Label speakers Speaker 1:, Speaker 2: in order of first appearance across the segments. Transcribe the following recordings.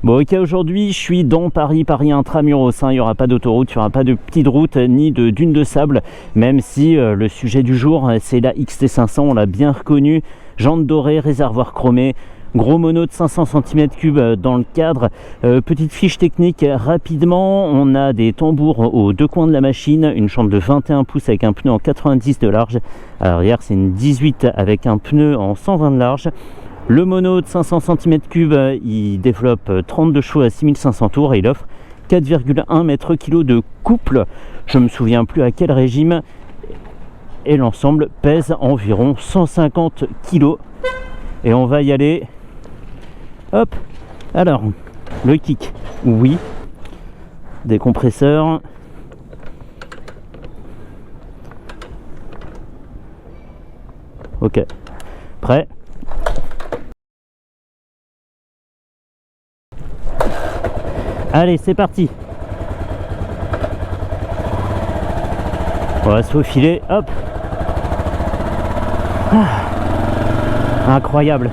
Speaker 1: Bon ok, aujourd'hui je suis dans Paris intramuros, il n'y aura pas d'autoroute, il n'y aura pas de petite route ni de dune de sable, même si le sujet du jour c'est la XT500, on l'a bien reconnu, jantes dorées, réservoir chromé, gros mono de 500 cm3 dans le cadre. Petite fiche technique rapidement, on a des tambours aux deux coins de la machine, une chambre de 21 pouces avec un pneu en 90 de large, à l'arrière c'est une 18 avec un pneu en 120 de large. Le mono de 500 cm3, il développe 32 chevaux à 6500 tours et il offre 4,1 m/kg de couple. Je me souviens plus à quel régime. Et l'ensemble pèse environ 150 kg. Et on va y aller. Hop. Alors, le kick, oui. Décompresseur. Ok. Prêt? Allez, c'est parti. On va se faufiler, hop. Incroyable.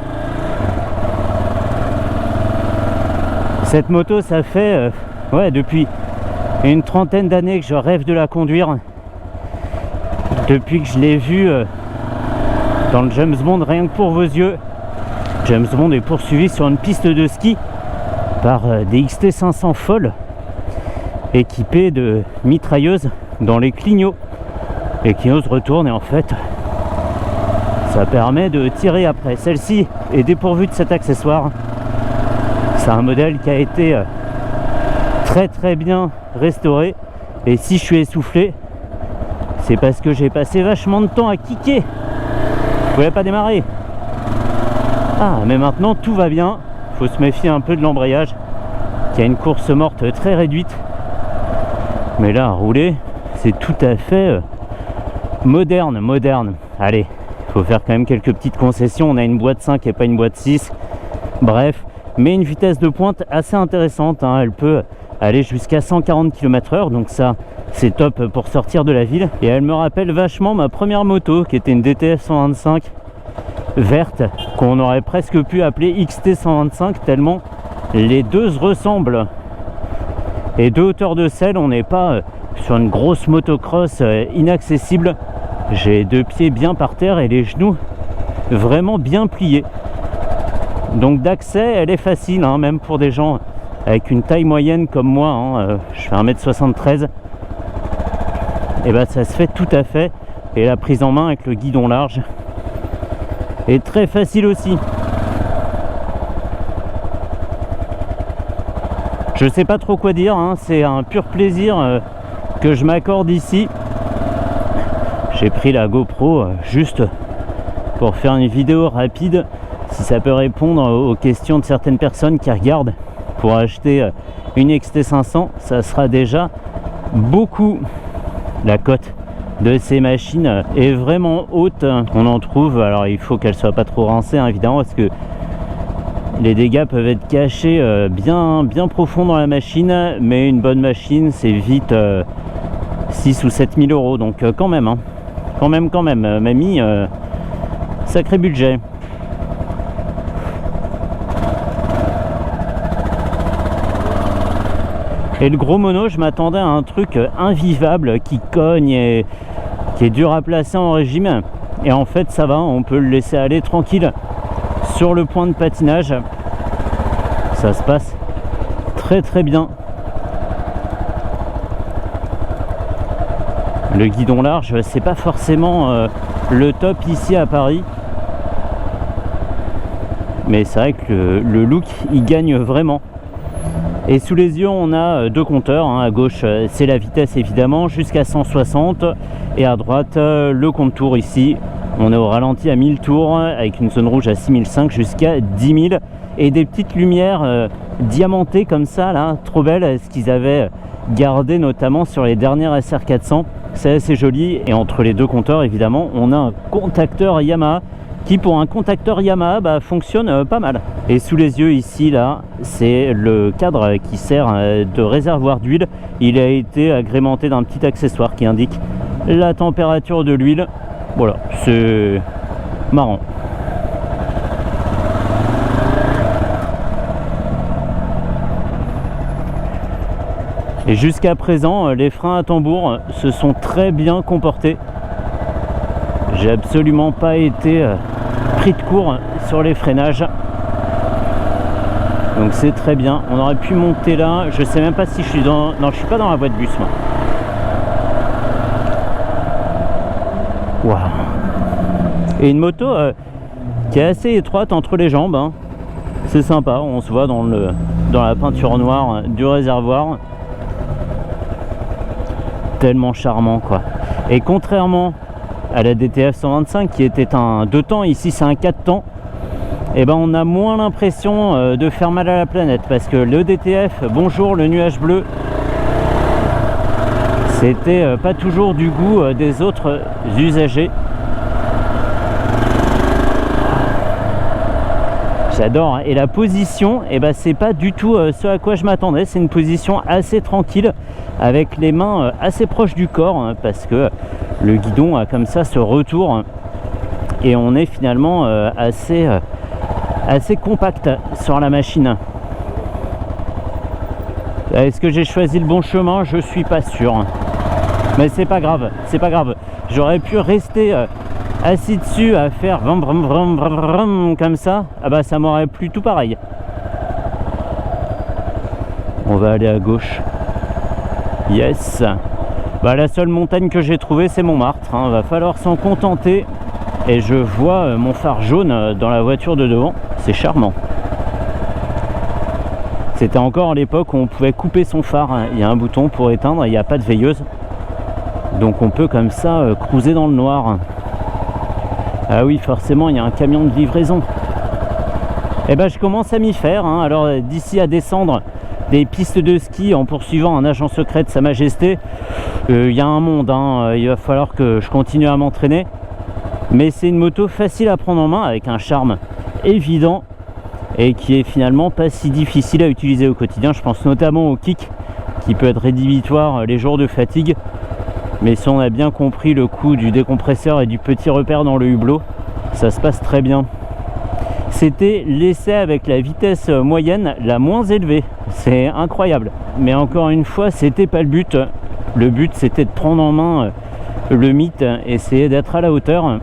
Speaker 1: Cette moto, ça fait depuis une trentaine d'années que je rêve de la conduire. Depuis que je l'ai vue dans le James Bond, rien que pour vos yeux. James Bond est poursuivi sur une piste de ski par des XT500 folles équipées de mitrailleuses dans les clignots et qui osent retourner. En fait ça permet de tirer après. Celle-ci est dépourvue de cet accessoire. C'est un modèle qui a été très bien restauré, et si je suis essoufflé c'est parce que j'ai passé vachement de temps à kicker. Je pouvais pas démarrer. Mais maintenant tout va bien. Faut se méfier un peu de l'embrayage qui a une course morte très réduite, mais là à rouler c'est tout à fait moderne. Allez, il faut faire quand même quelques petites concessions, on a une boîte 5 et pas une boîte 6, bref, mais une vitesse de pointe assez intéressante, elle peut aller jusqu'à 140 km/h, donc ça c'est top pour sortir de la ville. Et elle me rappelle vachement ma première moto qui était une DTF 125 verte, qu'on aurait presque pu appeler XT125 tellement les deux se ressemblent. Et de hauteur de selle, on n'est pas sur une grosse motocross inaccessible. J'ai deux pieds bien par terre et les genoux vraiment bien pliés, donc d'accès elle est facile, même pour des gens avec une taille moyenne comme moi, je fais 1m73, et ça se fait tout à fait. Et la prise en main avec le guidon large est très facile aussi. Je sais pas trop quoi dire, c'est un pur plaisir que je m'accorde ici. J'ai pris la GoPro juste pour faire une vidéo rapide, si ça peut répondre aux questions de certaines personnes qui regardent pour acheter une XT500, ça sera déjà beaucoup. La cote de ces machines est vraiment haute, on en trouve, alors il faut qu'elle soit pas trop rincée évidemment, parce que les dégâts peuvent être cachés bien profond dans la machine, mais une bonne machine c'est vite 6 ou 7 000 euros, donc quand même mamie, sacré budget. Et le gros mono, je m'attendais à un truc invivable qui cogne et qui est dur à placer en régime, et en fait ça va, on peut le laisser aller tranquille sur le point de patinage, ça se passe très bien. Le guidon large, c'est pas forcément le top ici à Paris, mais c'est vrai que le look il gagne vraiment. Et sous les yeux on a deux compteurs, à gauche c'est la vitesse évidemment jusqu'à 160, et à droite le compte tour. Ici on est au ralenti à 1000 tours avec une zone rouge à 6005 jusqu'à 10 000, et des petites lumières diamantées comme ça là, trop belles, ce qu'ils avaient gardé notamment sur les dernières SR400. C'est assez joli. Et entre les deux compteurs évidemment on a un contacteur Yamaha qui pour un contacteur Yamaha fonctionne pas mal. Et sous les yeux ici là, c'est le cadre qui sert de réservoir d'huile. Il a été agrémenté d'un petit accessoire qui indique la température de l'huile. Voilà, c'est marrant. Et jusqu'à présent, les freins à tambour se sont très bien comportés. J'ai absolument pas été pris de court sur les freinages. Donc c'est très bien. On aurait pu monter là. Je sais même pas si je suis dans... Non, je suis pas dans la voie de bus, moi. Waouh. Et une moto qui est assez étroite entre les jambes, hein. C'est sympa, on se voit dans la peinture noire du réservoir. Tellement charmant, quoi. Et contrairement à la DTF 125 qui était un 2 temps, ici c'est un 4 temps, et ben on a moins l'impression de faire mal à la planète, parce que le DTF, bonjour le nuage bleu, c'était pas toujours du goût des autres usagers. J'adore. Et la position, et ben c'est pas du tout ce à quoi je m'attendais. C'est une position assez tranquille, avec les mains assez proches du corps, hein, parce que le guidon a comme ça ce retour, et on est finalement assez compact sur la machine. Est-ce que j'ai choisi le bon chemin? Je suis pas sûr. Mais c'est pas grave, c'est pas grave. J'aurais pu rester assis dessus à faire vrum, vrum, vrum, vrum, vrum, comme ça. Ah bah ça m'aurait plu tout pareil. On va aller à gauche. Yes. Bah la seule montagne que j'ai trouvée, c'est Montmartre, hein. Va falloir s'en contenter. Et je vois mon phare jaune dans la voiture de devant. C'est charmant. C'était encore à l'époque où on pouvait couper son phare, hein. Il y a un bouton pour éteindre, il n'y a pas de veilleuse. Donc on peut comme ça cruiser dans le noir. Ah oui, forcément, il y a un camion de livraison. Et ben je commence à m'y faire, hein. Alors d'ici à descendre des pistes de ski en poursuivant un agent secret de Sa Majesté, il y a un monde, hein. Il va falloir que je continue à m'entraîner. Mais c'est une moto facile à prendre en main, avec un charme évident, et qui est finalement pas si difficile à utiliser au quotidien. Je pense notamment au kick, qui peut être rédhibitoire les jours de fatigue. Mais si on a bien compris le coup du décompresseur et du petit repère dans le hublot, ça se passe très bien. C'était l'essai avec la vitesse moyenne la moins élevée. C'est incroyable. Mais encore une fois, c'était pas le but. Le but, c'était de prendre en main le mythe, essayer d'être à la hauteur.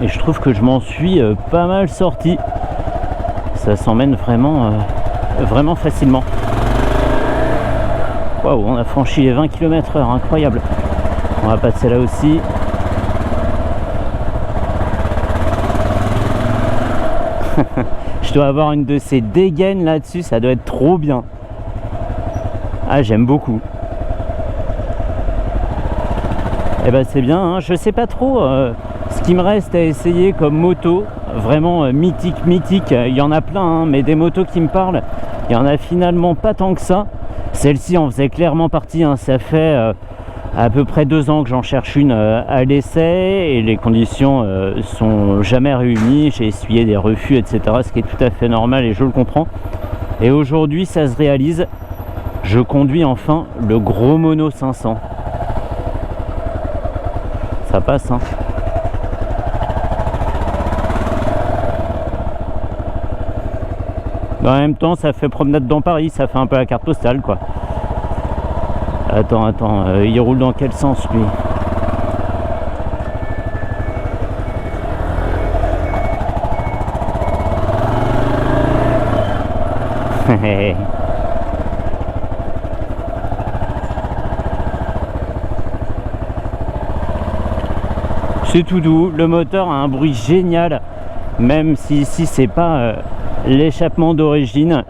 Speaker 1: Et je trouve que je m'en suis pas mal sorti. Ça s'emmène vraiment, vraiment facilement. Waouh, on a franchi les 20 km/h, incroyable. On va passer là aussi. Je dois avoir une de ces dégaines là-dessus, ça doit être trop bien. Ah, j'aime beaucoup. Et ben c'est bien, hein. Je sais pas trop ce qui me reste à essayer comme moto. Vraiment mythique. Il y en a plein, hein, mais des motos qui me parlent, il y en a finalement pas tant que ça. Celle-ci en faisait clairement partie, hein. Ça fait à peu près 2 ans que j'en cherche une à l'essai, et les conditions sont jamais réunies. J'ai essuyé des refus, etc., ce qui est tout à fait normal et je le comprends. Et aujourd'hui ça se réalise. Je conduis enfin le gros mono 500. Ça passe, hein. En même temps, ça fait promenade dans Paris, ça fait un peu la carte postale, quoi. Attends, il roule dans quel sens, lui? C'est tout doux, le moteur a un bruit génial, même si ici c'est pas l'échappement d'origine.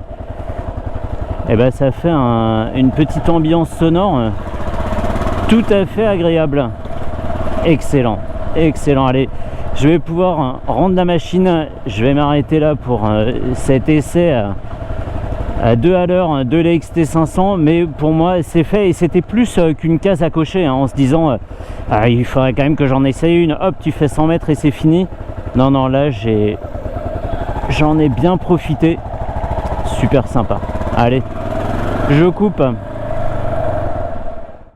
Speaker 1: Et ben ça fait une petite ambiance sonore tout à fait agréable. Excellent. Allez, je vais pouvoir rendre la machine. Je vais m'arrêter là pour cet essai à 2 à l'heure de la XT500, mais pour moi c'est fait, et c'était plus qu'une case à cocher, hein, en se disant il faudrait quand même que j'en essaye une. Hop, tu fais 100 mètres et c'est fini. Non, là j'en ai bien profité. Super sympa. Allez, je coupe.